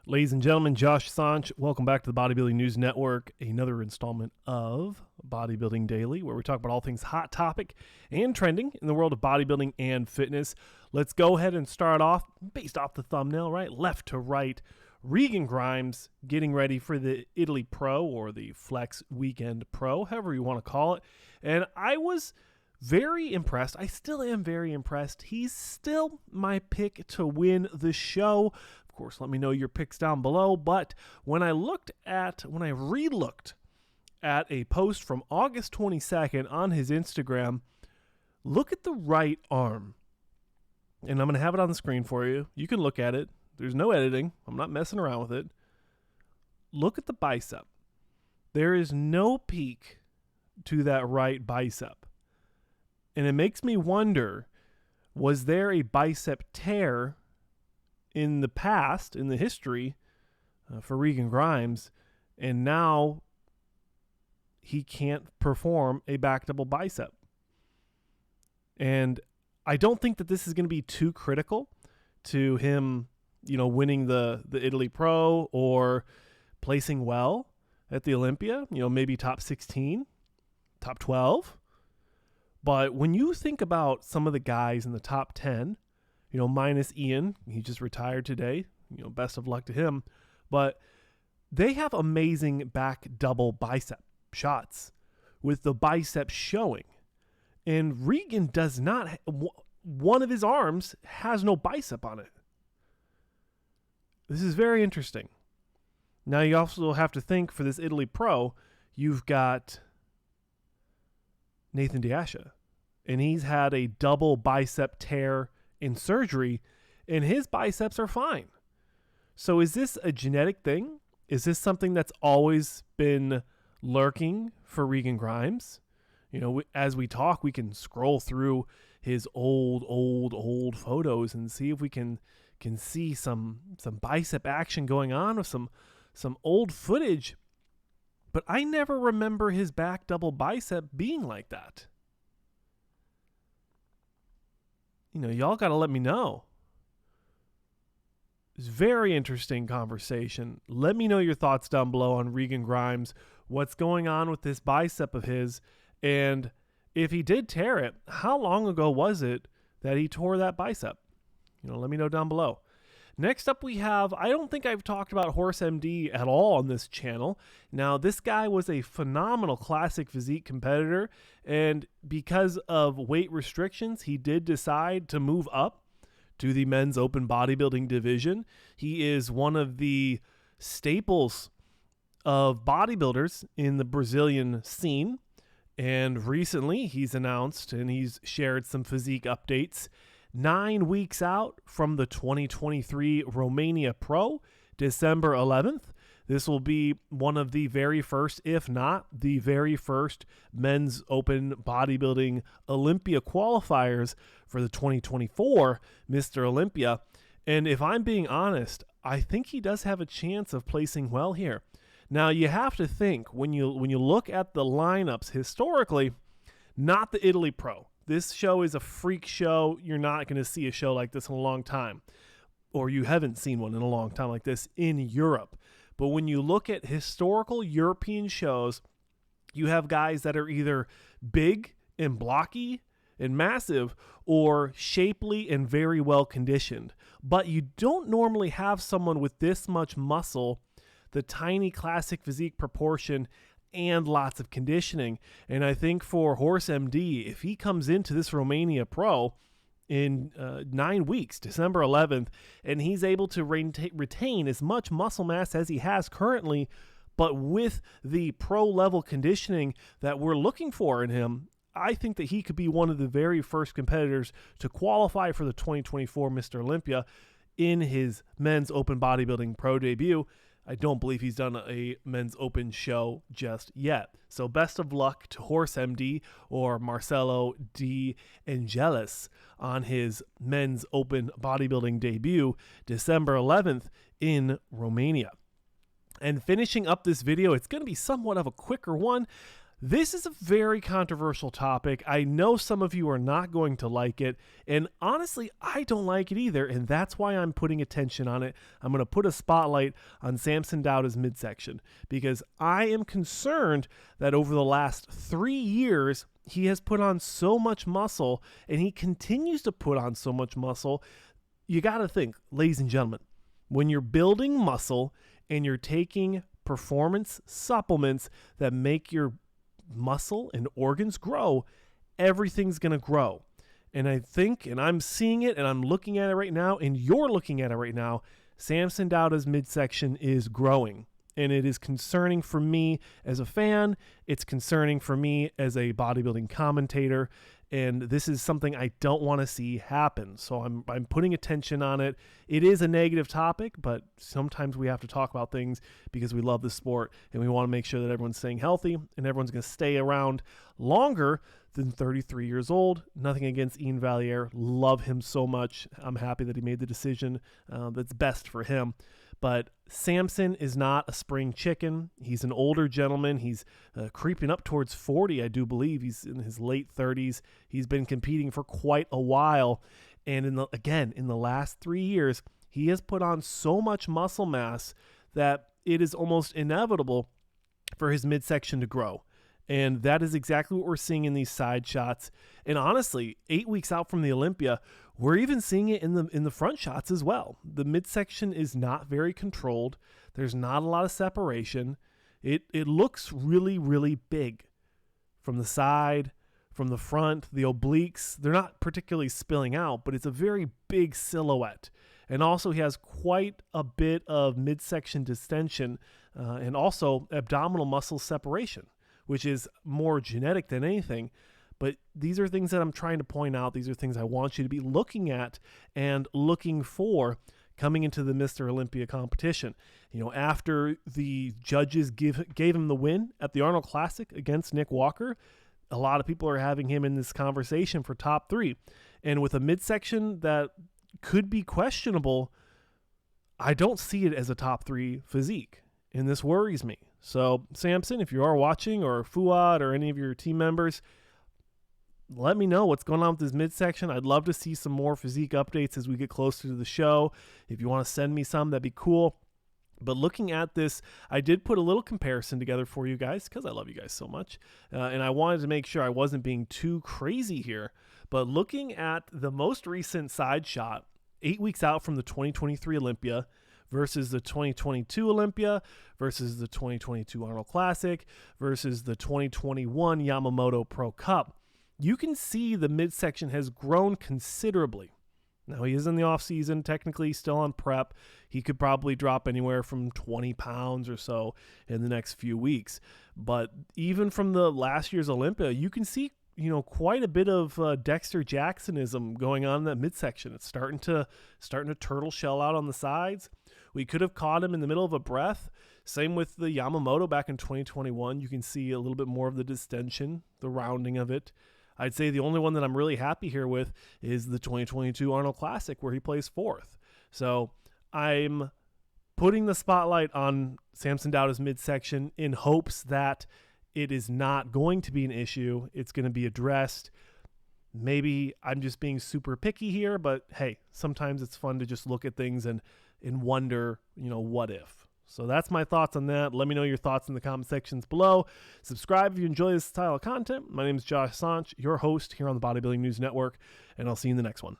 Ladies and gentlemen, Josh Sanch, welcome back to the Bodybuilding News Network, another installment of Bodybuilding Daily, where we talk about all things hot topic and trending in the world of bodybuilding and fitness. Let's go ahead and start off, based off the thumbnail, right, left to right, Regan Grimes getting ready for the Italy Pro, or the Flex Weekend Pro, however you want to call it. And I was very impressed. I still am very impressed. He's still my pick to win the show. Of course, let me know your picks down below. But when I re-looked at a post from August 22nd on his Instagram, look at the right arm. And I'm going to have it on the screen for you. You can look at it. There's no editing. I'm not messing around with it. Look at the bicep. There is no peak to that right bicep. And it makes me wonder, was there a bicep tear in the past, in the history, for Regan Grimes, and now he can't perform a back double bicep? And I don't think that this is going to be too critical to him, winning the Italy Pro or placing well at the Olympia, maybe top 16, top 12. But when you think about some of the guys in the top 10, minus Ian, he just retired today, best of luck to him, but they have amazing back double bicep shots with the bicep showing. And Regan does not, one of his arms has no bicep on it. This is very interesting. Now you also have to think, for this Italy Pro, you've got Nathan Diasha, and he's had a double bicep tear in surgery, and his biceps are fine. So is this a genetic thing? Is this something that's always been lurking for Regan Grimes? As we talk, we can scroll through his old photos and see if we can see some bicep action going on with some old footage. But I never remember his back double bicep being like that. Y'all got to let me know. It's a very interesting conversation. Let me know your thoughts down below on Regan Grimes, what's going on with this bicep of his, and if he did tear it, how long ago was it that he tore that bicep? Let me know down below. Next up we have, I don't think I've talked about HORSEMD at all on this channel. Now, this guy was a phenomenal classic physique competitor, and because of weight restrictions, he did decide to move up to the men's open bodybuilding division. He is one of the staples of bodybuilders in the Brazilian scene, and recently he's announced and he's shared some physique updates. 9 weeks out from the 2023 Romania Pro, December 11th. This will be one of the very first, if not the very first, men's open bodybuilding Olympia qualifiers for the 2024 Mr. Olympia. And if I'm being honest, I think he does have a chance of placing well here. Now, you have to think, when you look at the lineups historically, not the Italy Pro. This show is a freak show. You're not going to see a show like this in a long time, or you haven't seen one in a long time like this in Europe. But when you look at historical European shows, you have guys that are either big and blocky and massive, or shapely and very well conditioned. But you don't normally have someone with this much muscle, the tiny classic physique proportion, and lots of conditioning. And I think for HORSEMD, if he comes into this Romania Pro in 9 weeks, December 11th, and he's able to retain as much muscle mass as he has currently, but with the pro level conditioning that we're looking for in him, I think that he could be one of the very first competitors to qualify for the 2024 Mr. Olympia in his men's open bodybuilding pro debut. I don't believe he's done a men's open show just yet. So best of luck to HORSEMD, or Marcelo De Angelis, on his men's open bodybuilding debut, December 11th in Romania. And finishing up this video, it's going to be somewhat of a quicker one. This is a very controversial topic. I know some of you are not going to like it, and honestly, I don't like it either, and that's why I'm putting attention on it. I'm going to put a spotlight on Samson Dauda's midsection, because I am concerned that over the last 3 years, he has put on so much muscle, and he continues to put on so much muscle. You got to think, ladies and gentlemen, when you're building muscle and you're taking performance supplements that make your muscle and organs grow, everything's going to grow. And I think, and I'm seeing it, and I'm looking at it right now, and you're looking at it right now, Samson Dauda's midsection is growing. And it is concerning for me as a fan. It's concerning for me as a bodybuilding commentator. And this is something I don't want to see happen. So I'm putting attention on it. It is a negative topic, but sometimes we have to talk about things because we love the sport and we want to make sure that everyone's staying healthy and everyone's going to stay around longer than 33 years old. Nothing against Ian Valliere. Love him so much. I'm happy that he made the decision that's best for him. But Samson is not a spring chicken. He's an older gentleman. He's creeping up towards 40, I do believe. He's in his late 30s. He's been competing for quite a while. And in the last 3 years, he has put on so much muscle mass that it is almost inevitable for his midsection to grow. And that is exactly what we're seeing in these side shots. And honestly, 8 weeks out from the Olympia, we're even seeing it in the front shots as well. The midsection is not very controlled. There's not a lot of separation. It looks really, really big from the side, from the front, the obliques. They're not particularly spilling out, but it's a very big silhouette. And also he has quite a bit of midsection distension and also abdominal muscle separation, which is more genetic than anything. But these are things that I'm trying to point out. These are things I want you to be looking at and looking for coming into the Mr. Olympia competition. You know, after the judges gave him the win at the Arnold Classic against Nick Walker, a lot of people are having him in this conversation for top 3. And with a midsection that could be questionable, I don't see it as a top 3 physique. And this worries me. So, Samson, if you are watching, or Fuad, or any of your team members, let me know what's going on with this midsection. I'd love to see some more physique updates as we get closer to the show. If you want to send me some, that'd be cool. But looking at this, I did put a little comparison together for you guys because I love you guys so much. And I wanted to make sure I wasn't being too crazy here. But looking at the most recent side shot, 8 weeks out from the 2023 Olympia, versus the 2022 Olympia, versus the 2022 Arnold Classic, versus the 2021 Yamamoto Pro Cup, you can see the midsection has grown considerably. Now, he is in the off season, technically still on prep. He could probably drop anywhere from 20 pounds or so in the next few weeks. But even from the last year's Olympia, you can see, you know, quite a bit of Dexter Jacksonism going on in that midsection. It's starting to turtle shell out on the sides. We could have caught him in the middle of a breath. Same with the Yamamoto back in 2021. You can see a little bit more of the distension, the rounding of it. I'd say the only one that I'm really happy here with is the 2022 Arnold Classic, where he plays 4th. So I'm putting the spotlight on Samson Dauda's midsection in hopes that it is not going to be an issue. It's going to be addressed. Maybe I'm just being super picky here, but hey, sometimes it's fun to just look at things and wonder, you know, what if? So that's my thoughts on that. Let me know your thoughts in the comment sections below. Subscribe if you enjoy this style of content. My name is Josh Sanch, your host here on the Bodybuilding News Network, and I'll see you in the next one.